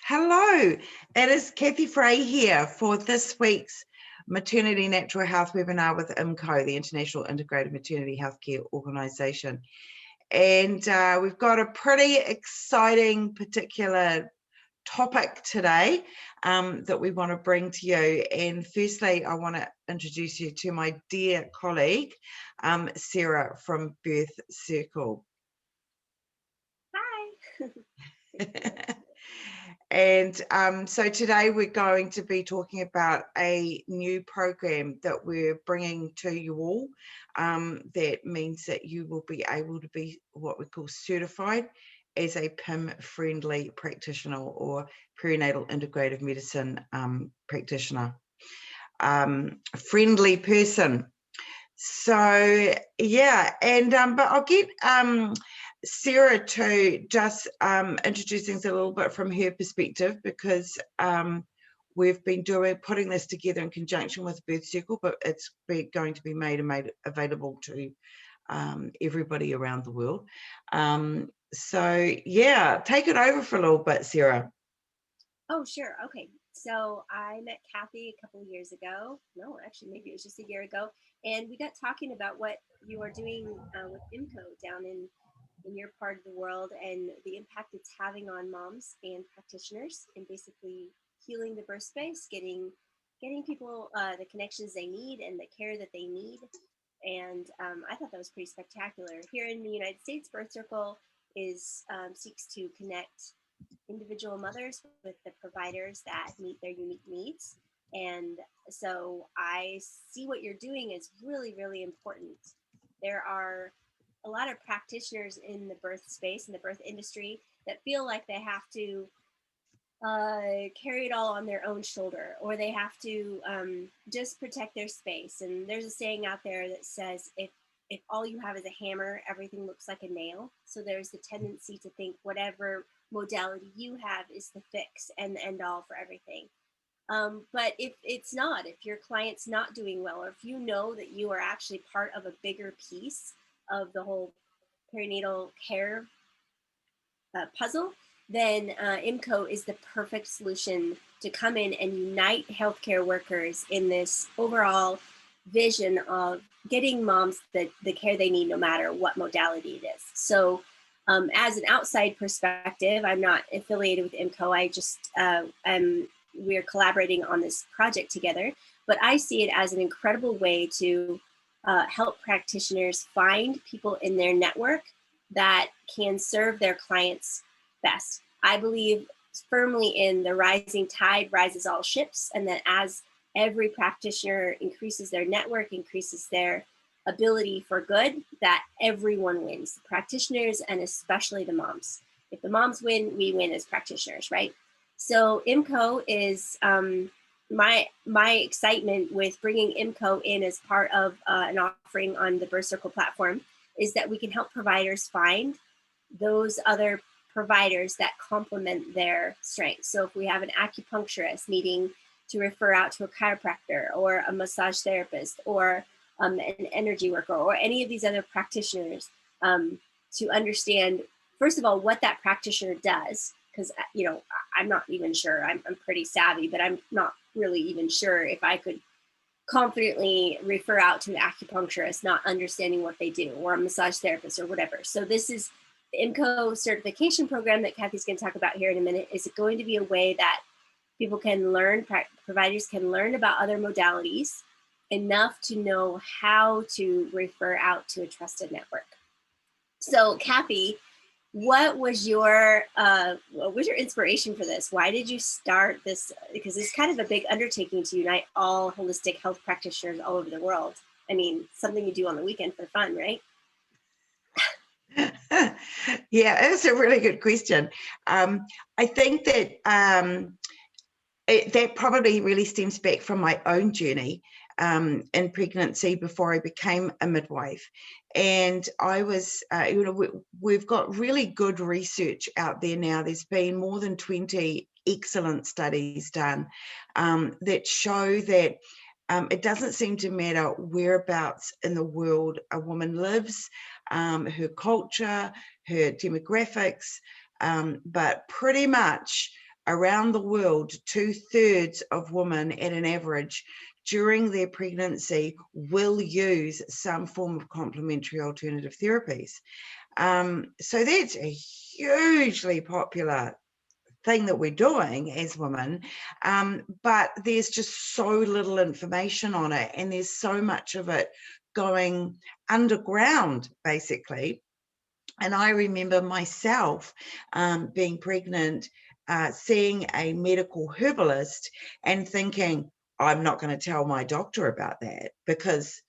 Hello, it is Kathy Fray here for this week's Maternity Natural Health webinar with IIMCHO, the International Integrative Maternity Healthcare Organisation. And we've got a pretty exciting particular topic today that we want to bring to you. And firstly, I want to introduce you to my dear colleague, Sarah from Birth Circle. Hi. And so today we're going to be talking about a new program that we're bringing to you all. That means that you will be able to be what we call certified as a PIM-friendly practitioner or perinatal integrative medicine practitioner, friendly person. So yeah, and but I'll get Sarah to just introduce things a little bit from her perspective, because we've been putting this together in conjunction with Birth Circle, but it's going to be made available to everybody around the world. So yeah, take it over for a little bit, Sarah. Oh, sure. Okay. So I met Kathy a couple of years ago. No, actually, maybe it was just a year ago. And we got talking about what you are doing with IIMCHO down in your part of the world and the impact it's having on moms and practitioners, and basically healing the birth space, getting people the connections they need and the care that they need. And I thought that was pretty spectacular. Here in the United States, Birth Circle seeks to connect individual mothers with the providers that meet their unique needs. And so I see what you're doing is really, really important. There are a lot of practitioners in the birth space, in the birth industry, that feel like they have to carry it all on their own shoulder, or they have to just protect their space. And there's a saying out there that says, if all you have is a hammer, everything looks like a nail. So there's the tendency to think whatever modality you have is the fix and the end all for everything. But if it's not, if your client's not doing well, or if you know that you are actually part of a bigger piece of the whole perinatal care puzzle, then IIMCHO is the perfect solution to come in and unite healthcare workers in this overall vision of getting moms the care they need, no matter what modality it is. So as an outside perspective, I'm not affiliated with IIMCHO. I just we're collaborating on this project together, but I see it as an incredible way to help practitioners find people in their network that can serve their clients best. I believe firmly in the rising tide rises all ships, and that as every practitioner increases their network, increases their ability for good, that everyone wins, the practitioners and especially the moms. If the moms win, we win as practitioners, right? So IIMCHO is my excitement with bringing IIMCHO in as part of an offering on the Birth Circle platform is that we can help providers find those other providers that complement their strengths. So if we have an acupuncturist needing to refer out to a chiropractor or a massage therapist or an energy worker or any of these other practitioners, to understand, first of all, what that practitioner does, because I'm not even sure. I'm pretty savvy, but I'm not really even sure if I could confidently refer out to an acupuncturist, not understanding what they do, or a massage therapist or whatever. So this is the IIMCHO certification program that Kathy's going to talk about here in a minute. Is going to be a way that people can learn, providers can learn about other modalities enough to know how to refer out to a trusted network. So Kathy, what was your inspiration for this? Why did you start this? Because it's kind of a big undertaking to unite all holistic health practitioners all over the world. I mean, something you do on the weekend for fun, right? Yeah, it's a really good question. I think that that probably really stems back from my own journey in pregnancy before I became a midwife. And I was, we've got really good research out there now. There's been more than 20 excellent studies done that show that it doesn't seem to matter whereabouts in the world a woman lives, her culture, her demographics, but pretty much around the world, 2/3 of women at an average during their pregnancy will use some form of complementary alternative therapies. So that's a hugely popular thing that we're doing as women, but there's just so little information on it, and there's so much of it going underground, basically. And I remember myself being pregnant, seeing a medical herbalist and thinking, I'm not going to tell my doctor about that because,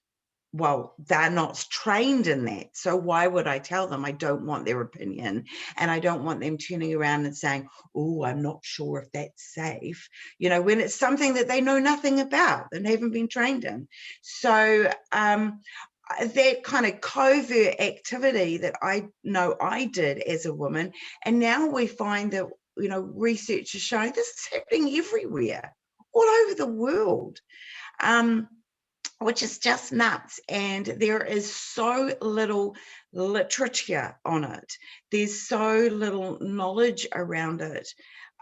well, they're not trained in that. So why would I tell them? I don't want their opinion, and I don't want them turning around and saying, oh, I'm not sure if that's safe, you know, when it's something that they know nothing about and haven't been trained in. So that kind of covert activity that I know I did as a woman, and now we find that, you know, research is showing this is happening everywhere, all over the world. Which is just nuts. And there is so little literature on it. There's so little knowledge around it.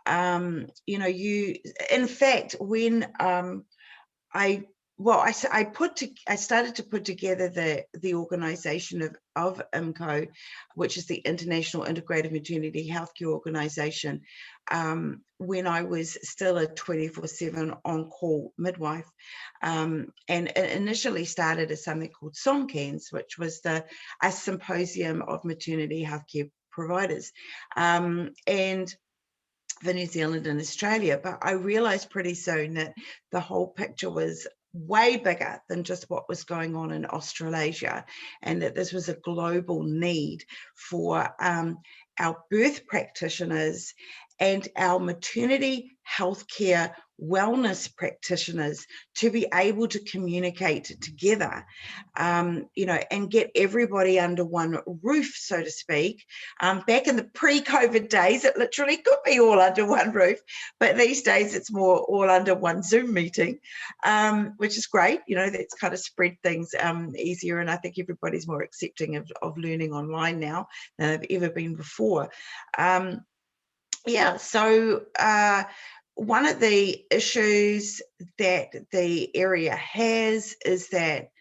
You know, in fact, when I started to put together the organization of IIMCHO, which is the International Integrative Maternity Healthcare Organization, when I was still a 24/7 on-call midwife, and it initially started as something called SOMCANS, which was a symposium of maternity healthcare providers, and for New Zealand and Australia. But I realized pretty soon that the whole picture was way bigger than just what was going on in Australasia, and that this was a global need for our birth practitioners and our maternity healthcare wellness practitioners to be able to communicate together, you know, and get everybody under one roof, so to speak. Back in the pre-COVID days, it literally could be all under one roof, but these days it's more all under one Zoom meeting, which is great. You know, that's kind of spread things easier, and I think everybody's more accepting of learning online now than they've ever been before. Yeah, so one of the issues that the area has is that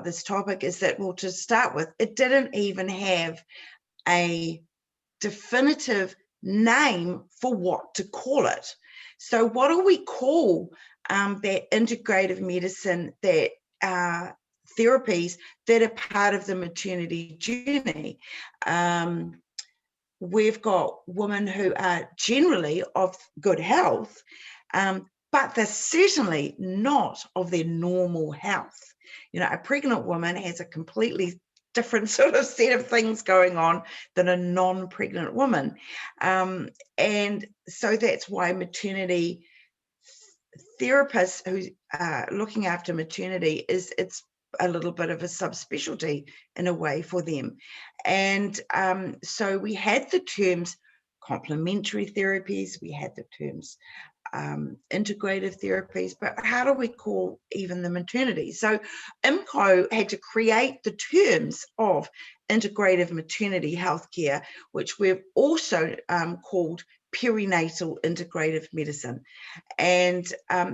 this topic is that, well, to start with, it didn't even have a definitive name for what to call it. So what do we call that integrative medicine, that therapies that are part of the maternity journey? We've got women who are generally of good health, but they're certainly not of their normal health. You know, a pregnant woman has a completely different sort of set of things going on than a non-pregnant woman. And so that's why maternity therapists who are looking after maternity it's a little bit of a subspecialty in a way for them. And so we had the terms complementary therapies, we had the terms integrative therapies, but how do we call even the maternity? So IIMCHO had to create the terms of integrative maternity healthcare, which we've also called perinatal integrative medicine. And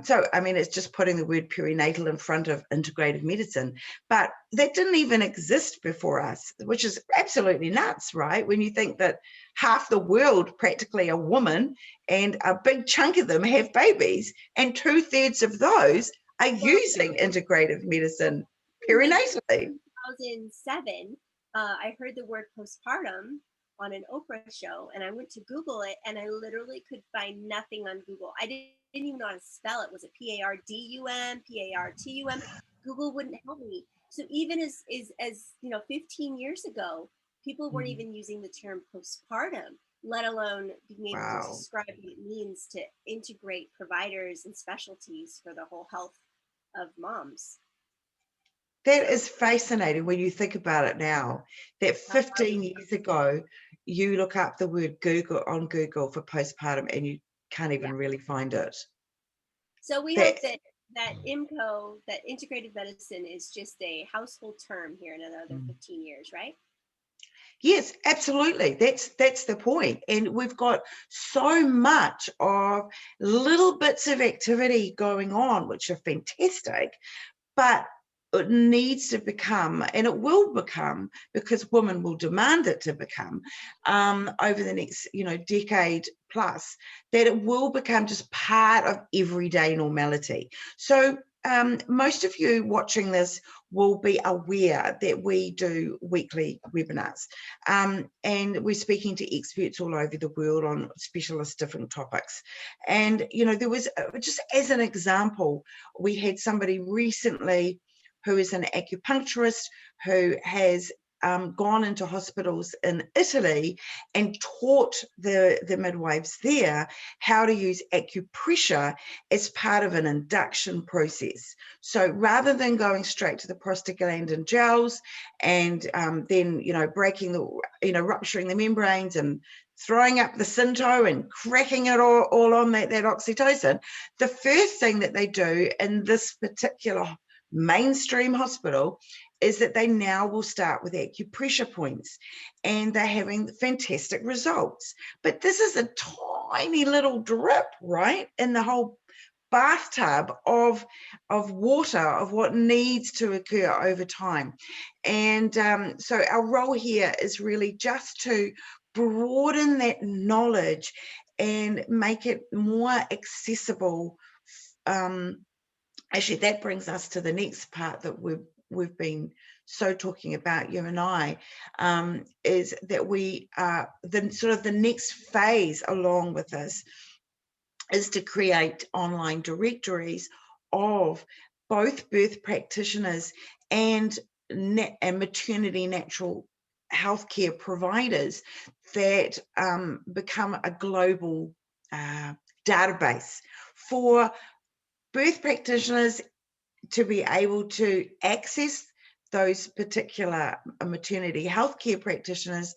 so, I mean, it's just putting the word perinatal in front of integrative medicine, but that didn't even exist before us, which is absolutely nuts, right? When you think that half the world practically are women, and a big chunk of them have babies, and 2/3 of those are using integrative medicine perinatally. 2007, I heard the word postpartum on an Oprah show, and I went to Google it, and I literally could find nothing on Google. I didn't even know how to spell it. Was it PARDUM, PARTUM? Google wouldn't help me. So even as you know, 15 years ago, people weren't even using the term postpartum, let alone being able to describe what it means to integrate providers and specialties for the whole health of moms. That is fascinating when you think about it now, that 15 years ago, you look up the word Google on Google for postpartum and you can't even really find it. So we hope that IIMCHO, that integrative medicine, is just a household term here in another 15 years, right? Yes, absolutely. That's the point. And we've got so much of little bits of activity going on, which are fantastic, but it needs to become, and it will become, because women will demand it to become, over the next, decade plus, that it will become just part of everyday normality. So most of you watching this will be aware that we do weekly webinars, and we're speaking to experts all over the world on specialist different topics. And there was, just as an example, we had somebody recently who is an acupuncturist who has gone into hospitals in Italy and taught the midwives there how to use acupressure as part of an induction process. So rather than going straight to the prostaglandin gels and then, breaking rupturing the membranes and throwing up the Synto and cracking it all on that oxytocin, the first thing that they do in this particular mainstream hospital is that they now will start with acupressure points, and they're having fantastic results. But this is a tiny little drip, right, in the whole bathtub of water, of what needs to occur over time. And so our role here is really just to broaden that knowledge and make it more accessible. Actually, that brings us to the next part that we've been so talking about, you and I, is that we the next phase along with this is to create online directories of both birth practitioners and maternity natural healthcare providers that become a global database for birth practitioners to be able to access those particular maternity healthcare practitioners,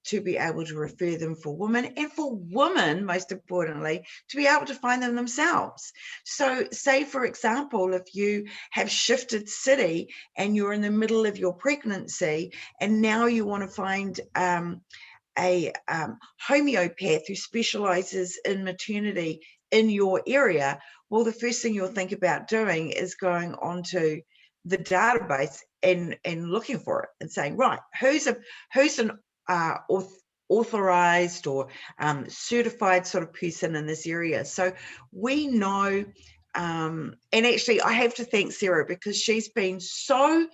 to be able to refer them for women, and for women, most importantly, to be able to find them themselves. So say, for example, if you have shifted city and you're in the middle of your pregnancy and now you want to find a homeopath who specializes in maternity in your area, well, the first thing you'll think about doing is going onto the database and looking for it and saying, right, who's an authorized or certified sort of person in this area. So we know, and actually I have to thank Sarah, because she's been so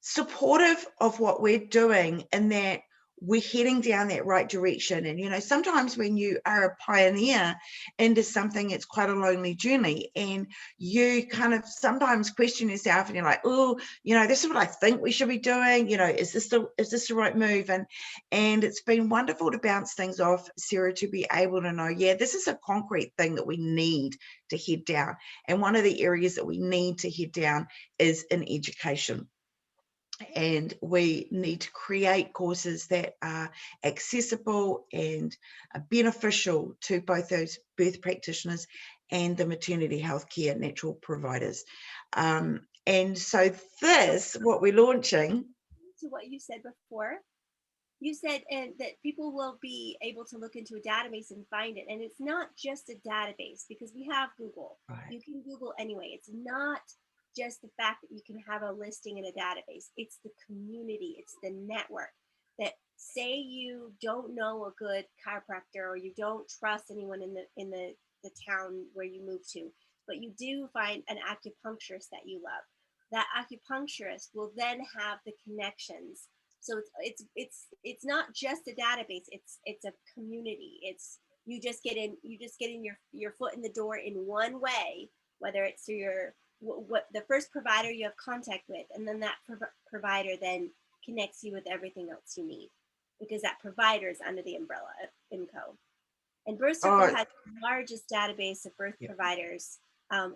supportive of what we're doing, and that we're heading down that right direction. And sometimes when you are a pioneer into something, it's quite a lonely journey, and you kind of sometimes question yourself, and you're like, oh, this is what I think we should be doing. Is this the right move? And it's been wonderful to bounce things off Sarah, to be able to know, yeah, this is a concrete thing that we need to head down. And one of the areas that we need to head down is in education. And we need to create courses that are accessible and beneficial to both those birth practitioners and the maternity healthcare natural providers. And so what we're launching. To what you said before, you said that people will be able to look into a database and find it. And it's not just a database, because we have Google. Right. You can Google anyway. It's not just the fact that you can have a listing in a database. It's the community, it's the network. That say you don't know a good chiropractor, or you don't trust anyone in the town where you move to, but you do find an acupuncturist that you love. That acupuncturist will then have the connections. So it's not just a database. It's a community. It's you just get in your foot in the door in one way, whether it's through your what the first provider you have contact with, and then that provider then connects you with everything else you need, because that provider is under the umbrella of IIMCHO. And Birth Circle has the largest database of birth providers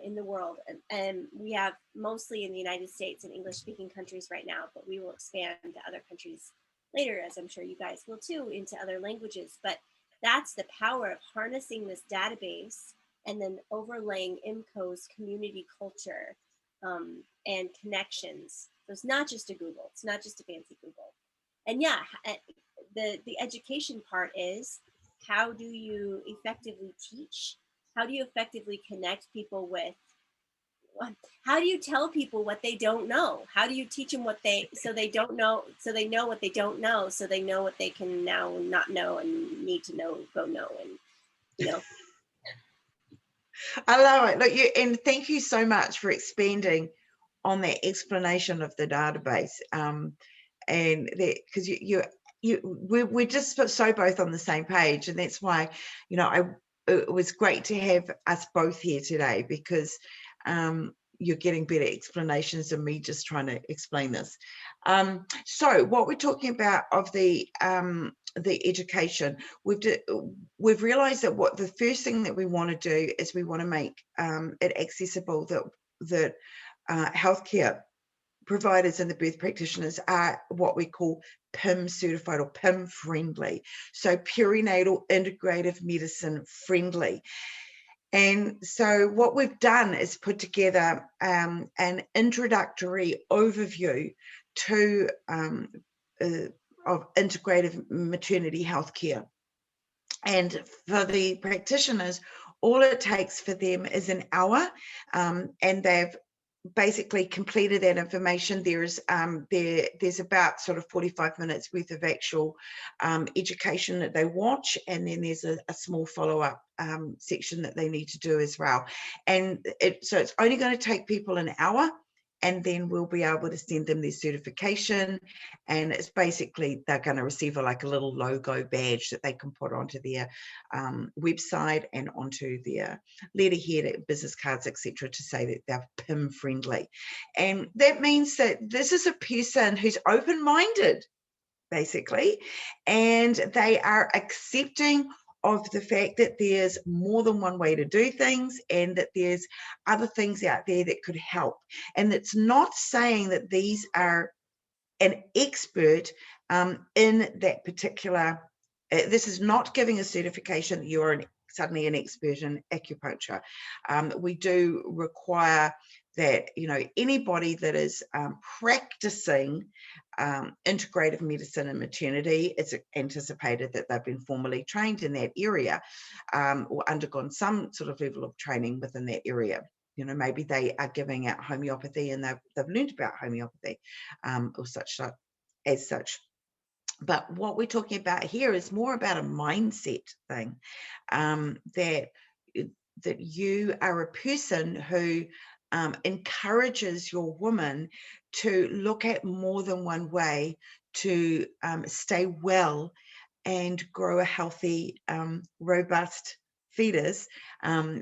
in the world, and we have mostly in the United States and English-speaking countries right now, but we will expand to other countries later, as I'm sure you guys will too, into other languages. But that's the power of harnessing this database and then overlaying IIMCHO's community culture and connections So it's not just a Google. It's not just a fancy Google. And yeah, the education part is, how do you effectively teach? How do you effectively connect people with, how do you tell people what they don't know? How do you teach them what so they don't know, so they know what they don't know, so they know what they can now not know and need to know, go know, and, you know. I love it. Look, and thank you so much for expanding on that explanation of the database. And that, because we're just so both on the same page, and that's why, you know, it was great to have us both here today, because you're getting better explanations than me just trying to explain this. So what we're talking about of the education, we've realized that what the first thing that we want to do is we want to make it accessible, that healthcare providers and the birth practitioners are what we call PIM certified or PIM friendly, so perinatal integrative medicine friendly. And so what we've done is put together an introductory overview to of integrative maternity healthcare. And for the practitioners, all it takes for them is an hour, and they've basically completed that information. There's about sort of 45 minutes worth of actual education that they watch, and then there's a small follow-up section that they need to do as well. And so it's only going to take people an hour, and then we'll be able to send them their certification. And it's basically, they're going to receive a little logo badge that they can put onto their website and onto their letterhead, business cards, etc., to say that they're PIM friendly. And that means that this is a person who's open-minded, basically, and they are accepting of the fact that there's more than one way to do things, and that there's other things out there that could help. And it's not saying that these are an expert in that particular, this is not giving a certification that you're suddenly an expert in acupuncture. We do require that, you know, anybody that is practicing integrative medicine and maternity, it's anticipated that they've been formally trained in that area, or undergone some sort of level of training within that area. You know, maybe they are giving out homeopathy and they've learned about homeopathy or such. But what we're talking about here is more about a mindset thing, that you are a person who encourages your woman to look at more than one way to stay well and grow a healthy, robust fetus,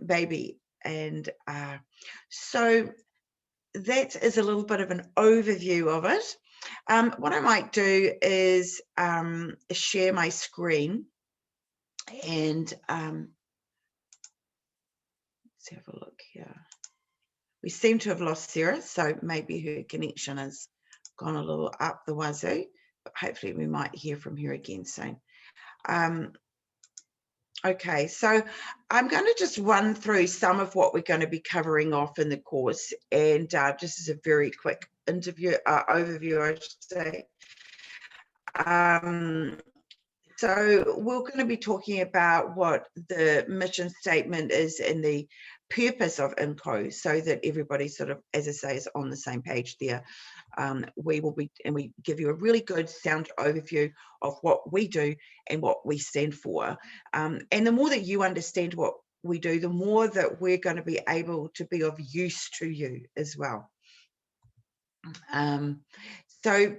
baby. And so that is a little bit of an overview of it. What I might do is share my screen, and let's have a look here. We seem to have lost Sarah, so maybe her connection has gone a little up the wazoo, but hopefully we might hear from her again soon. Okay, so I'm going to just run through some of what we're going to be covering off in the course, and just as a very quick overview, I should say. So we're going to be talking about what the mission statement is and the purpose of IIMCHO, so that everybody sort of, as I say, is on the same page there. We will be, and we give you a really good sound overview of what we do and what we stand for. And the more that you understand what we do, the more that we're going to be able to be of use to you as well. So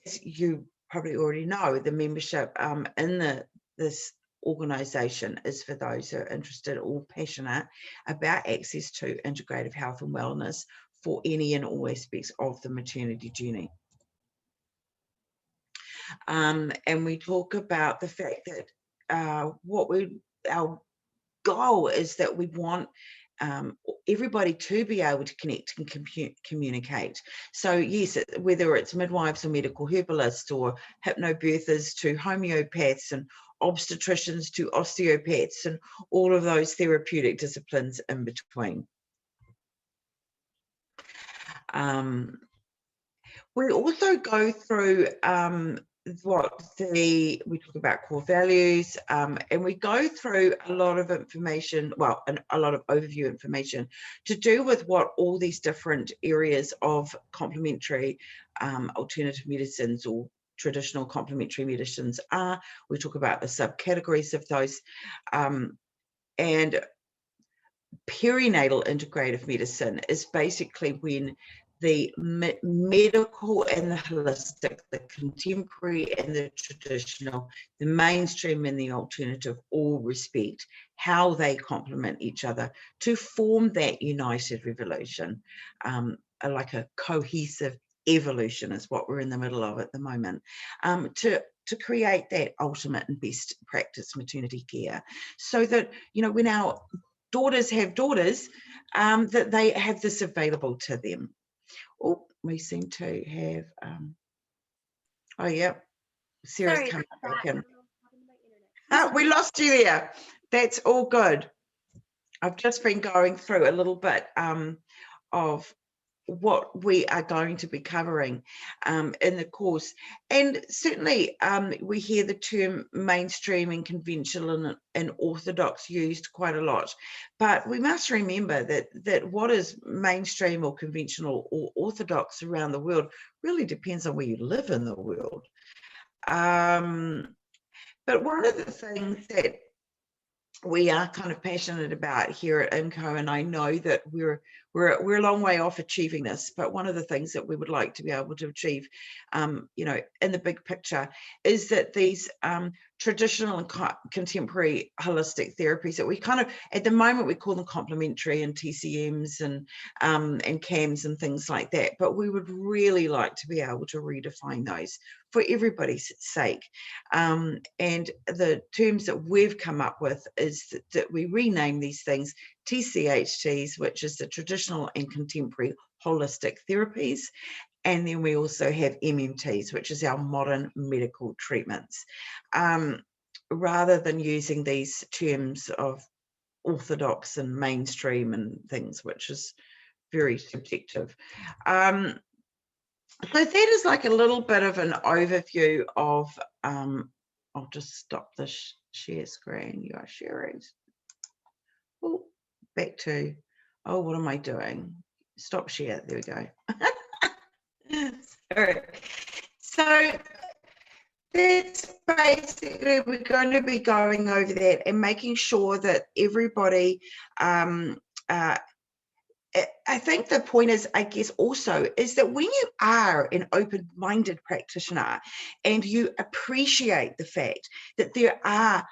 as you probably already know, the membership in this organisation is for those who are interested or passionate about access to integrative health and wellness for any and all aspects of the maternity journey. And we talk about the fact that our goal is that we want everybody to be able to connect and communicate. So yes, whether it's midwives or medical herbalists or hypnobirthers to homeopaths and obstetricians to osteopaths and all of those therapeutic disciplines in between. We also go through we talk about core values, and we go through a lot of information, well, a lot of overview information to do with what all these different areas of complementary alternative medicines or traditional complementary medicines are. We talk about the subcategories of those, and perinatal integrative medicine is basically when the medical and the holistic, the contemporary and the traditional, the mainstream and the alternative all respect how they complement each other to form that united revolution, like a cohesive evolution is what we're in the middle of at the moment, to create that ultimate and best practice maternity care, so that, you know, when our daughters have daughters, that they have this available to them. Oh, we seem to have, oh yeah, Sarah's Sorry coming about back that. I in. don't know what happened to my internet. We lost you there. That's all good. I've just been going through a little bit of what we are going to be covering in the course. And certainly we hear the term mainstream and conventional and orthodox used quite a lot. But we must remember that what is mainstream or conventional or orthodox around the world really depends on where you live in the world. But one of the things that we are kind of passionate about here at IIMCHO, and I know that we're a long way off achieving this, but one of the things that we would like to be able to achieve, you know, in the big picture, is that these traditional and contemporary holistic therapies that we kind of, at the moment, we call them complementary and TCMs and CAMs and things like that, but we would really like to be able to redefine those for everybody's sake. And the terms that we've come up with is that we rename these things TCHTs, which is the traditional and contemporary holistic therapies. And then we also have MMTs, which is our modern medical treatments, rather than using these terms of orthodox and mainstream and things, which is very subjective. So that is like a little bit of an overview of, I'll just stop the share screen. You are sharing. Oh, back to, oh, what am I doing? Stop share. There we go. Sorry. So that's basically, we're going to be going over that and making sure that everybody, I think the point is, I guess, also is that when you are an open-minded practitioner and you appreciate the fact that there are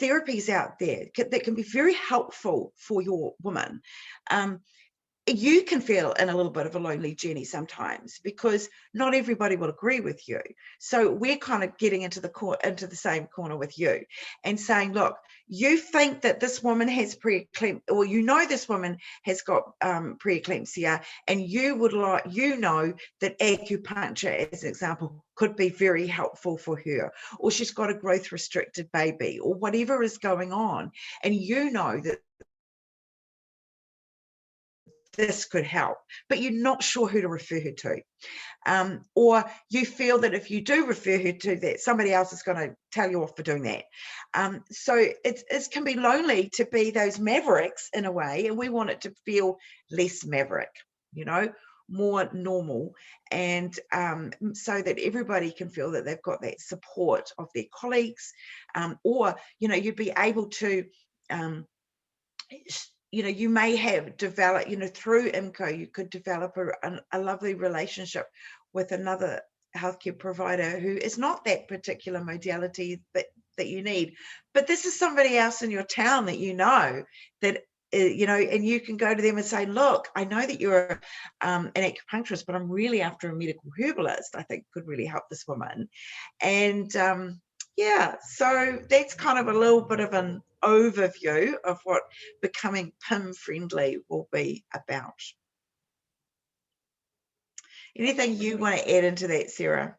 therapies out there that can be very helpful for your woman, you can feel in a little bit of a lonely journey sometimes because not everybody will agree with you. So we're kind of getting into the same corner with you and saying, look, you think that this woman has preeclampsia, or you know this woman has got preeclampsia, and you would like, you know, that acupuncture, as an example, could be very helpful for her, or she's got a growth restricted baby, or whatever is going on, and you know that this could help, but you're not sure who to refer her to. Or you feel that if you do refer her to that, somebody else is going to tell you off for doing that. So it can be lonely to be those mavericks in a way, and we want it to feel less maverick, you know, more normal, and so that everybody can feel that they've got that support of their colleagues, or, you know, you'd be able to you know, you may have developed, you know, through IIMCHO, you could develop a lovely relationship with another healthcare provider who is not that particular modality that you need. But this is somebody else in your town that you know, that, you know, and you can go to them and say, look, I know that you're an acupuncturist, but I'm really after a medical herbalist. I think could really help this woman. And yeah, so that's kind of a little bit of an overview of what becoming PIM friendly will be about. Anything you want to add into that, Sarah?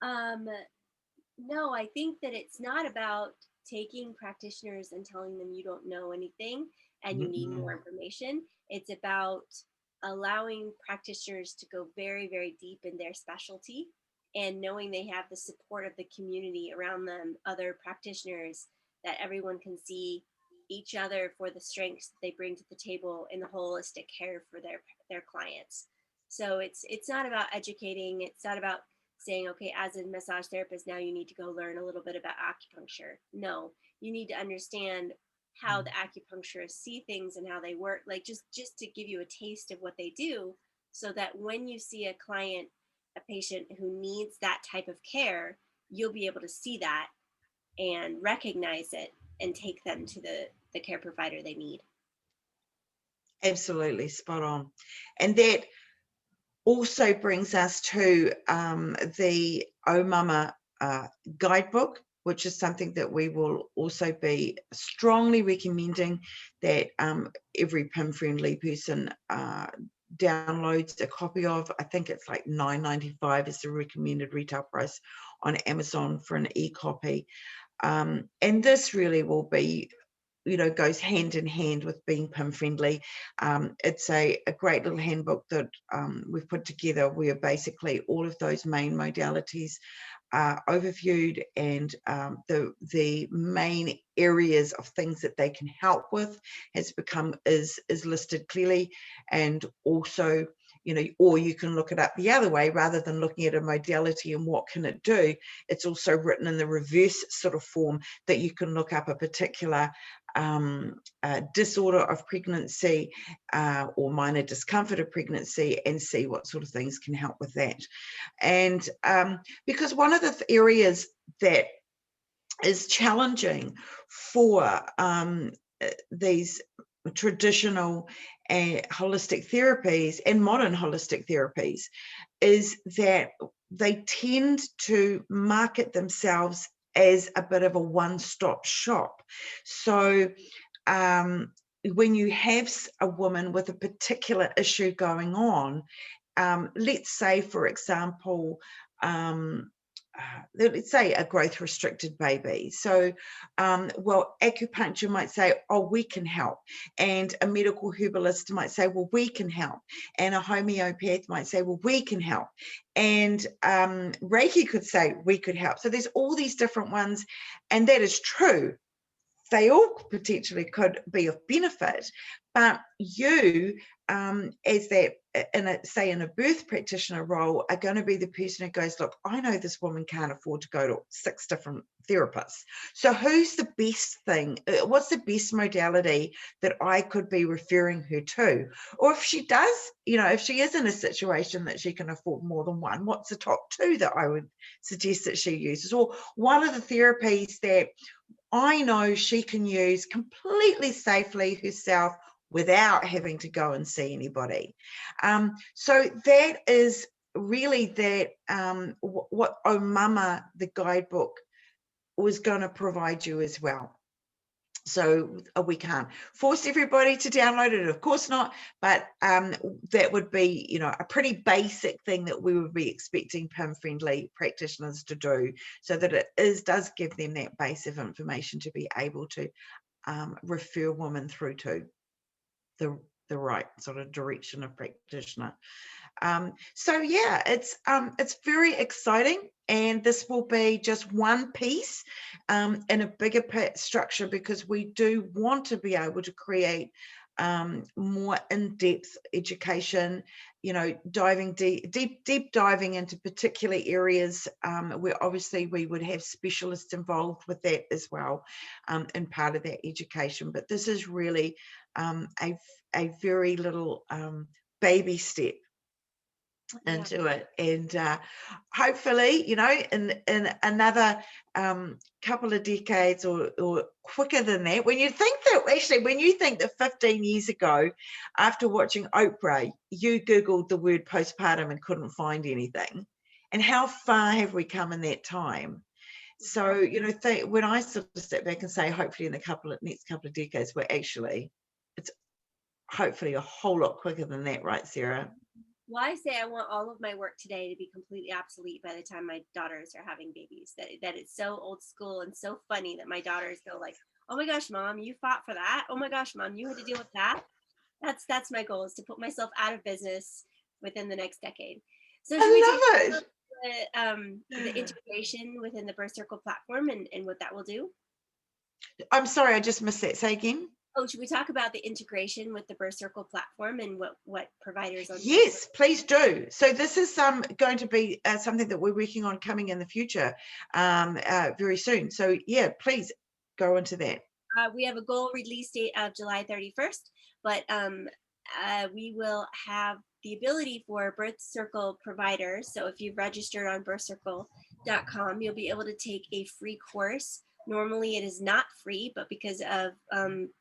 No, I think that it's not about taking practitioners and telling them you don't know anything and you need more information. It's about allowing practitioners to go very, very deep in their specialty, and knowing they have the support of the community around them, other practitioners, that everyone can see each other for the strengths that they bring to the table in the holistic care for their clients. So it's not about educating. It's not about saying, okay, as a massage therapist, now you need to go learn a little bit about acupuncture. No, you need to understand how the acupuncturists see things and how they work, like just to give you a taste of what they do, so that when you see a client, a patient who needs that type of care, you'll be able to see that and recognize it and take them to the care provider they need. Absolutely spot on. And that also brings us to the Oh Mama guidebook, which is something that we will also be strongly recommending that every PIM-friendly person downloads a copy of. I think it's like $9.95 is the recommended retail price on Amazon for an e-copy. And this really will be, goes hand in hand with being PIM friendly. It's a great little handbook that we've put together where basically all of those main modalities are overviewed, and the main areas of things that they can help with is listed clearly. And also, or you can look it up the other way, rather than looking at a modality and what can it do, it's also written in the reverse sort of form, that you can look up a particular disorder of pregnancy or minor discomfort of pregnancy, and see what sort of things can help with that. And because one of the areas that is challenging for these traditional holistic therapies and modern holistic therapies is that they tend to market themselves as a bit of a one-stop shop. So when you have a woman with a particular issue going on, let's say, for example, let's say a growth restricted baby. So, well, acupuncture might say, oh, we can help. And a medical herbalist might say, well, we can help. And a homeopath might say, well, we can help. And Reiki could say, we could help. So there's all these different ones. And that is true. They all potentially could be of benefit, but you, as that, in a birth practitioner role, are going to be the person who goes, look, I know this woman can't afford to go to 6 different therapists. So who's the best thing? What's the best modality that I could be referring her to? Or if she does, if she is in a situation that she can afford more than one, what's the top 2 that I would suggest that she uses? Or what are the therapies that I know she can use completely safely herself without having to go and see anybody? So that is really what Oh Mama, the guidebook, was going to provide you as well. So we can't force everybody to download it, of course not, but that would be, a pretty basic thing that we would be expecting PIM-friendly practitioners to do, so that it does give them that base of information to be able to refer women through to the right sort of direction of practitioner. So yeah, it's very exciting, and this will be just one piece in a bigger structure, because we do want to be able to create more in-depth education, diving deep diving into particular areas where obviously we would have specialists involved with that as well, in part of that education. But this is really a very little baby step into it, and hopefully, in another couple of decades or quicker than that, when you think that 15 years ago, after watching Oprah, you Googled the word postpartum and couldn't find anything, and how far have we come in that time? So, when I sort of step back and say, hopefully in the next couple of decades, it's hopefully a whole lot quicker than that, right, Sarah? Well, I say I want all of my work today to be completely obsolete by the time my daughters are having babies. That it's so old school and so funny that my daughters go like, "Oh my gosh, mom, you fought for that. Oh my gosh, mom, you had to deal with that." That's my goal, is to put myself out of business within the next decade. So should we talk I love about the integration within the Birth Circle platform and what that will do? I'm sorry, I just missed that. Say again. Oh, should we talk about the integration with the Birth Circle platform and what providers on? Yes, please do. So this is going to be something that we're working on coming in the future very soon. So yeah, please go into that. We have a goal release date of July 31st, but we will have the ability for Birth Circle providers. So if you've registered on birthcircle.com, you'll be able to take a free course. Normally it is not free, but because of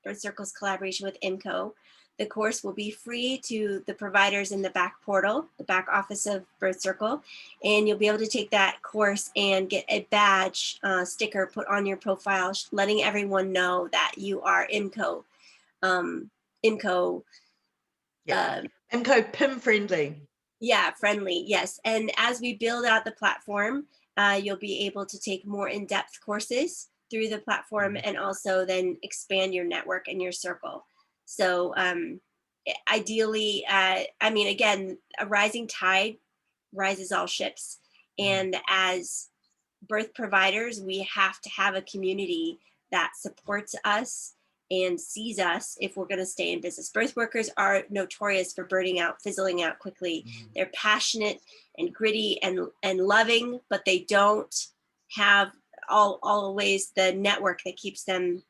Birth Circle's collaboration with IIMCHO, the course will be free to the providers in the back portal, the back office of Birth Circle, and you'll be able to take that course and get a badge sticker put on your profile, letting everyone know that you are IIMCHO. IIMCHO. Yeah. IIMCHO PIM friendly. Yeah, friendly. Yes. And as we build out the platform, you'll be able to take more in-depth courses through the platform and also then expand your network and your circle. So ideally, I mean, again, a rising tide rises all ships. And as birth providers, we have to have a community that supports us and sees us if we're going to stay in business. Birth workers are notorious for burning out, fizzling out quickly. They're passionate and gritty and loving, but they don't have always the network that keeps them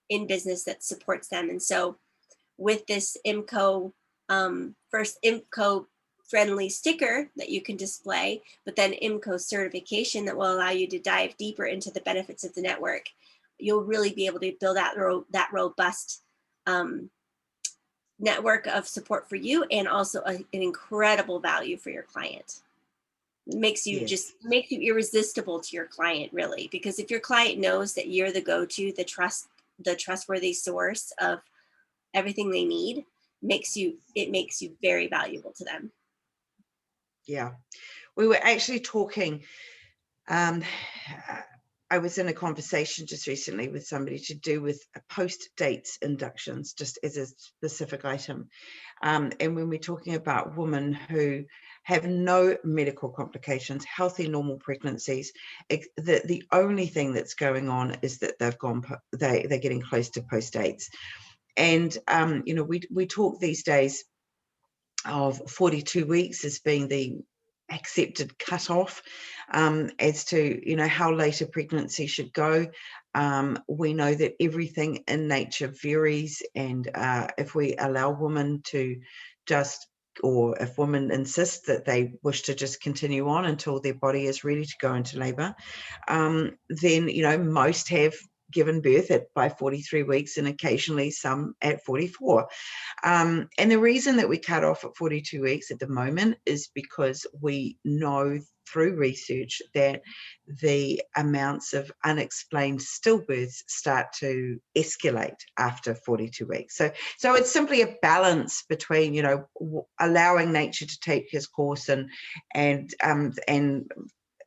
in business, that supports them. And so with this IIMCHO, first IIMCHO friendly sticker that you can display, but then IIMCHO certification that will allow you to dive deeper into the benefits of the network, you'll really be able to build out that robust network of support for you, and also an incredible value for your client. It makes you makes you irresistible to your client, really, because if your client knows that you're the go-to, the trustworthy source of everything they need, it makes you very valuable to them. Yeah, we were actually talking. I was in a conversation just recently with somebody to do with post-dates inductions, just as a specific item. And when we're talking about women who have no medical complications, healthy, normal pregnancies, the only thing that's going on is that they're getting close to post-dates. And, you know, we talk these days of 42 weeks as being the accepted cutoff as to, you know, how late a pregnancy should go. We know that everything in nature varies, and if we allow women to just, or if women insist that they wish to just continue on until their body is ready to go into labor, then, you know, most have given birth by 43 weeks and occasionally some at 44. And the reason that we cut off at 42 weeks at the moment is because we know through research that the amounts of unexplained stillbirths start to escalate after 42 weeks. So it's simply a balance between, you know, allowing nature to take its course and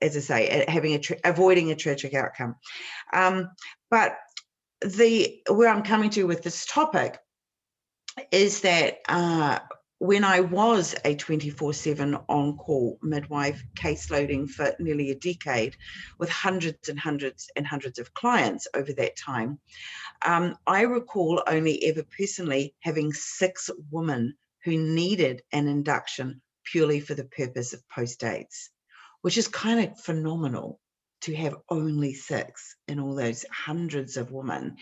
as I say, avoiding a tragic outcome. But where I'm coming to with this topic is that when I was a 24/7 on-call midwife, caseloading for nearly a decade with hundreds and hundreds and hundreds of clients over that time, I recall only ever personally having 6 women who needed an induction purely for the purpose of post-dates, which is kind of phenomenal to have only 6 in all those hundreds of women.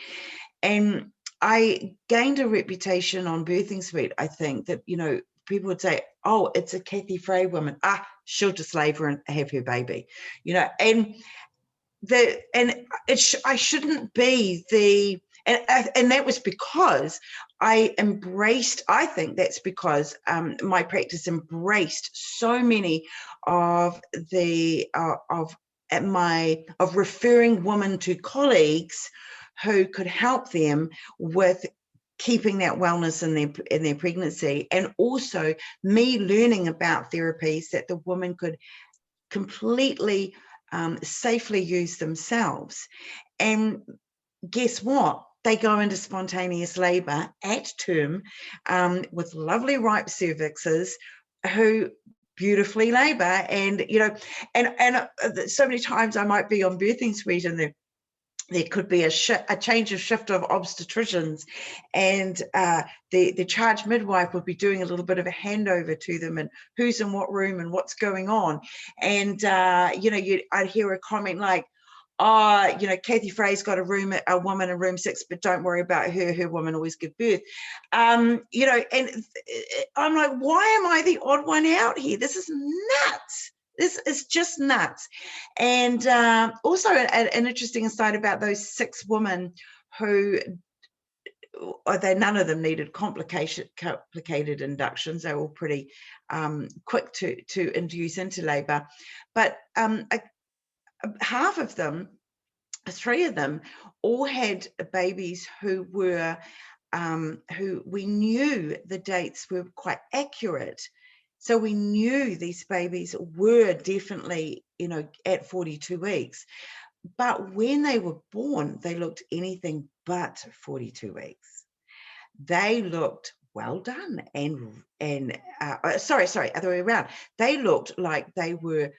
And I gained a reputation on Birthing Suite, I think, that, you know, people would say, oh, it's a Kathy Fray woman. She'll just labor and have her baby, you know, I shouldn't be and that was because I think that's because my practice embraced so many of referring women to colleagues who could help them with keeping that wellness in their pregnancy, and also me learning about therapies that the woman could completely safely use themselves. And guess what? they go into spontaneous labor at term with lovely ripe cervixes who beautifully labor. And, you know, and so many times I might be on birthing suite and there could be a change of shift of obstetricians, and the charge midwife would be doing a little bit of a handover to them and who's in what room and what's going on. And, you know, I'd hear a comment like, oh, you know, Kathy Fray's got a woman in room 6, but don't worry about her. Her women always give birth. You know, and I'm like, why am I the odd one out here? This is nuts. This is just nuts. And also an interesting aside about those 6 women who, none of them needed complicated inductions. They were all pretty quick to induce into labor. But half of them, 3 of them, all had babies who were, who we knew the dates were quite accurate. So we knew these babies were definitely, you know, at 42 weeks. But when they were born, they looked anything but 42 weeks. They looked well done sorry, other way around. They looked like they were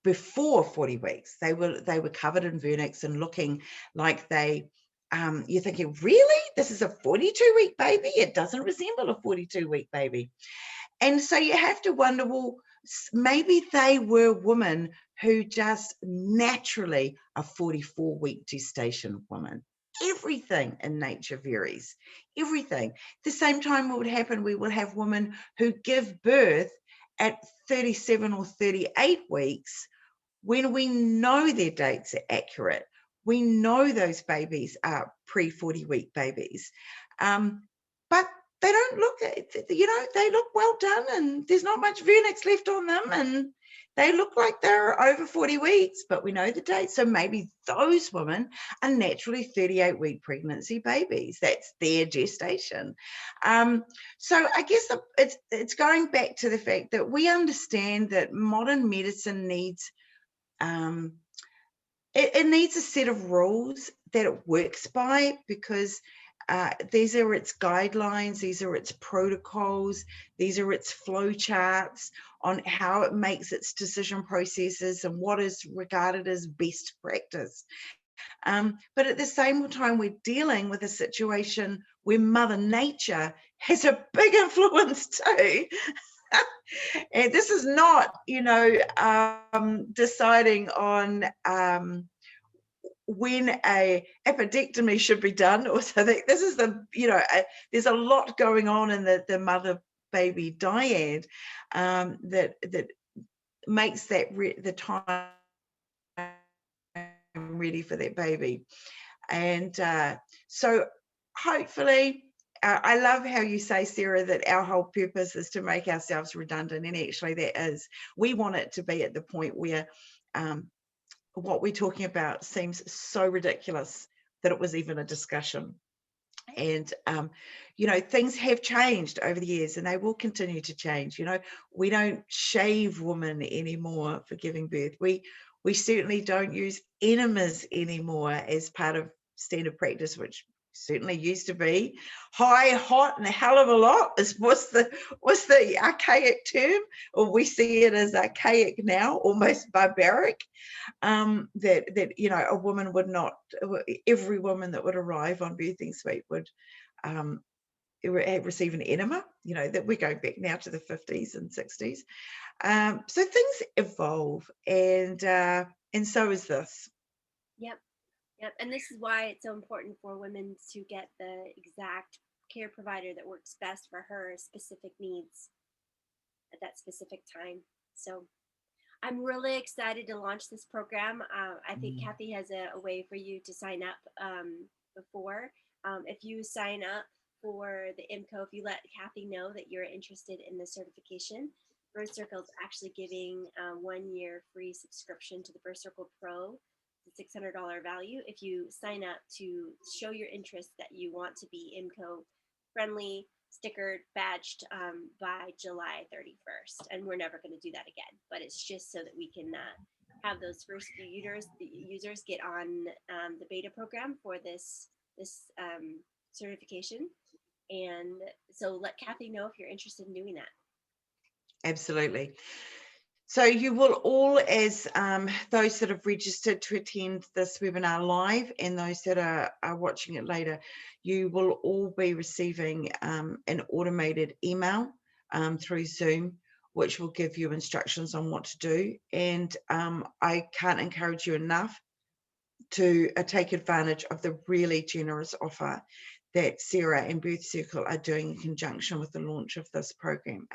before 40 weeks. They were covered in vernix and looking like they, you're thinking, really? This is a 42-week baby? It doesn't resemble a 42-week baby. And so you have to wonder, well, maybe they were women who just naturally are 44-week gestation women. Everything in nature varies. Everything. At the same time, what would happen, we will have women who give birth at 37 or 38 weeks when we know their dates are accurate. We know those babies are pre-40-week babies. But they don't look, you know, they look well done and there's not much vernix left on them and they look like they're over 40 weeks, but we know the date. So maybe those women are naturally 38-week pregnancy babies. That's their gestation. So I guess it's going back to the fact that we understand that modern medicine needs, it needs a set of rules that it works by, because these are its guidelines, these are its protocols, these are its flow charts on how it makes its decision processes and what is regarded as best practice. But at the same time, we're dealing with a situation where Mother Nature has a big influence too. And this is not, you know, deciding on when a appendectomy should be done or something. This is the, you know, there's a lot going on in the mother baby dyad that makes that the time ready for that baby. And so hopefully, I love how you say, Sarah, that our whole purpose is to make ourselves redundant, and actually that is, we want it to be at the point where what we're talking about seems so ridiculous that it was even a discussion. And you know, things have changed over the years and they will continue to change. You know, we don't shave women anymore for giving birth. We certainly don't use enemas anymore as part of standard practice, which certainly used to be. High, hot, and a hell of a lot was the archaic term, or we see it as archaic now, almost barbaric. That you know, a woman would not, every woman that would arrive on birthing suite would receive an enema. You know, that we're going back now to the 50s and 60s. So things evolve, and so is this. Yep. Yep. And this is why it's so important for women to get the exact care provider that works best for her specific needs at that specific time. So I'm really excited to launch this program. I think Kathy has a way for you to sign up before. If you sign up for the IIMCHO, if you let Kathy know that you're interested in the certification, Birth Circle is actually giving a 1-year free subscription to the Birth Circle Pro, the $600 value, if you sign up to show your interest that you want to be IIMCHO friendly, stickered, badged by July 31st. And we're never going to do that again, but it's just so that we can have those first few users get on the beta program for this this certification. And so let Kathy know if you're interested in doing that. Absolutely. So you will all, as those that have registered to attend this webinar live and those that are watching it later, you will all be receiving an automated email through Zoom, which will give you instructions on what to do. And I can't encourage you enough to take advantage of the really generous offer that Sarah and Birth Circle are doing in conjunction with the launch of this program.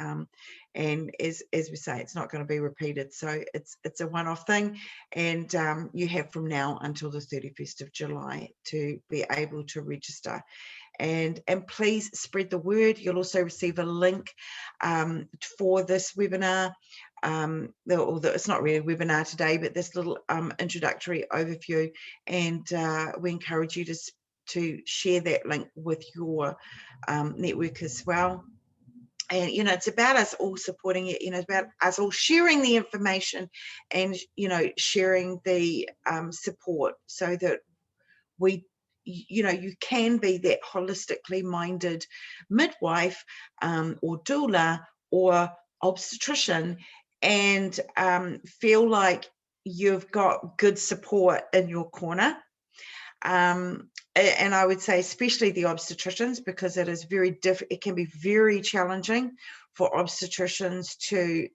And as we say, it's not going to be repeated. So it's a one-off thing. And you have from now until the 31st of July to be able to register. And please spread the word. You'll also receive a link for this webinar. It's not really a webinar today, but this little introductory overview. And we encourage you to share that link with your network as well. And, you know, it's about us all supporting it, you know, it's about us all sharing the information and, you know, sharing the support so that we, you know, you can be that holistically minded midwife or doula or obstetrician and feel like you've got good support in your corner. And I would say especially the obstetricians, because it is it can be very challenging for obstetricians to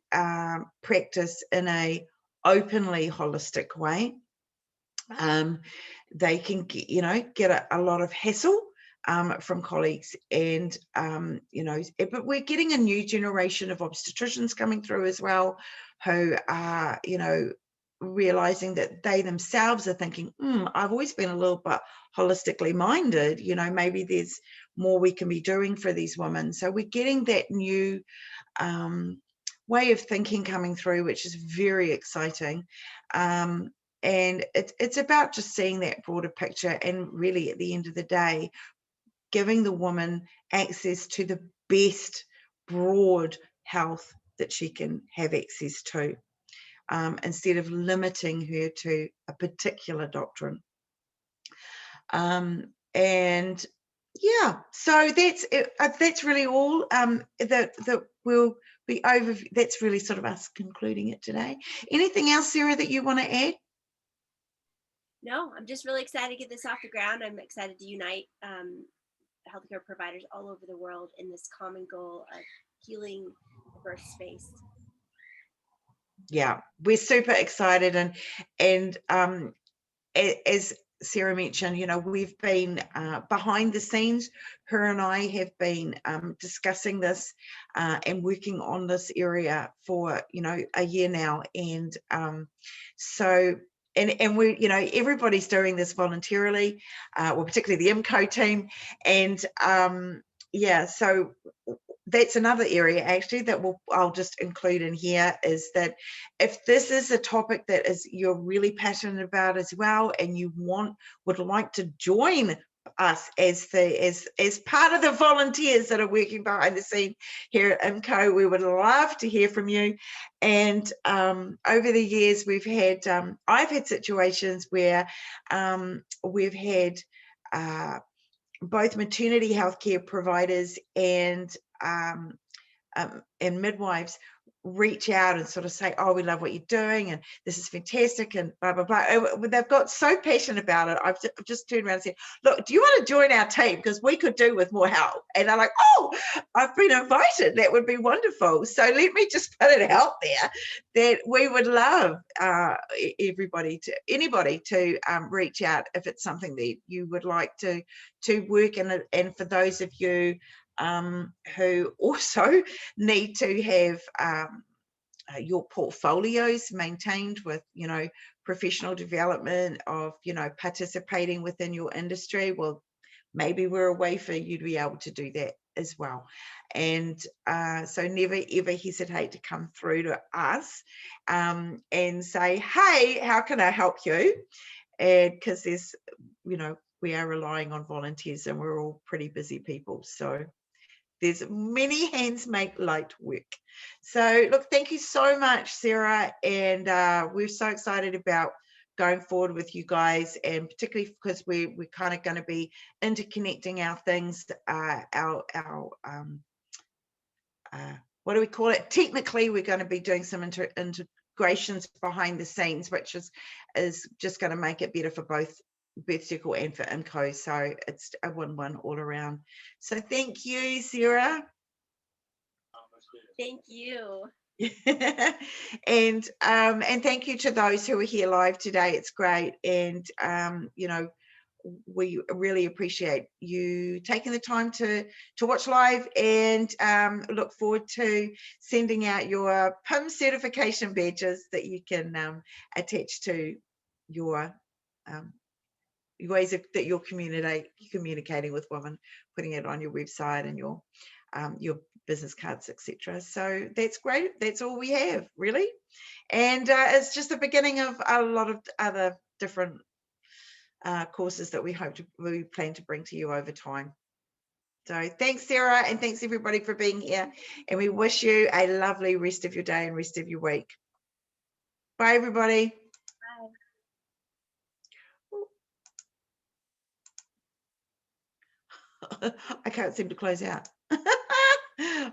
practice in a openly holistic way. They can get, you know, get a lot of hassle from colleagues, and you know, but we're getting a new generation of obstetricians coming through as well, who are, you know, realizing that they themselves are thinking, I've always been a little bit holistically minded, you know, maybe there's more we can be doing for these women. So we're getting that new way of thinking coming through, which is very exciting. And it's about just seeing that broader picture, and really at the end of the day, giving the woman access to the best broad health that she can have access to, instead of limiting her to a particular doctrine. And yeah, so that's it. That's really all that will be over. That's really sort of us concluding it today. Anything else, Sarah, that you want to add? No, I'm just really excited to get this off the ground. I'm excited to unite healthcare providers all over the world in this common goal of healing the birth space. Yeah, we're super excited, and as Sarah mentioned, you know, we've been behind the scenes. Her and I have been discussing this and working on this area for, you know, a year now, and so. And we, you know, everybody's doing this voluntarily, well, particularly the IIMCHO team, and yeah, so that's another area actually that I'll just include in here, is that if this is a topic that you're really passionate about as well, and you would like to join us as part of the volunteers that are working behind the scene here at IIMCHO, we would love to hear from you. And over the years, we've had I've had situations where we've had both maternity healthcare providers and midwives reach out and sort of say, oh, we love what you're doing and this is fantastic and blah, blah, blah. They've got so passionate about it. I've just turned around and said, look, do you want to join our team? Because we could do with more help. And they're like, oh, I've been invited. That would be wonderful. So let me just put it out there that we would love anybody to reach out if it's something that you would like to work in. And for those of you who also need to have your portfolios maintained with, you know, professional development of, you know, participating within your industry, well, maybe we're a way for you to be able to do that as well. And so never ever hesitate to come through to us and say, hey, how can I help you? And because there's, you know, we are relying on volunteers and we're all pretty busy people, so there's many hands make light work. So look, thank you so much, Sarah. And we're so excited about going forward with you guys, and particularly because we're kind of going to be interconnecting our things, what do we call it? Technically, we're going to be doing some integrations behind the scenes, which is just going to make it better for both Birth Circle and for IIMCHO. So it's a win-win all around. So thank you, Sarah. Thank you. And thank you to those who are here live today. It's great, and you know, we really appreciate you taking the time to watch live, and look forward to sending out your PIM certification badges that you can attach to your ways that you're communicating with women, putting it on your website and your business cards, etc. So that's great. That's all we have, really, and it's just the beginning of a lot of other different courses that we plan to bring to you over time. So thanks, Sarah, and thanks everybody for being here, and we wish you a lovely rest of your day and rest of your week. Bye, everybody. Bye. I can't seem to close out.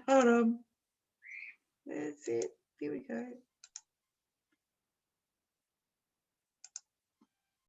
Hold on. That's it. Here we go.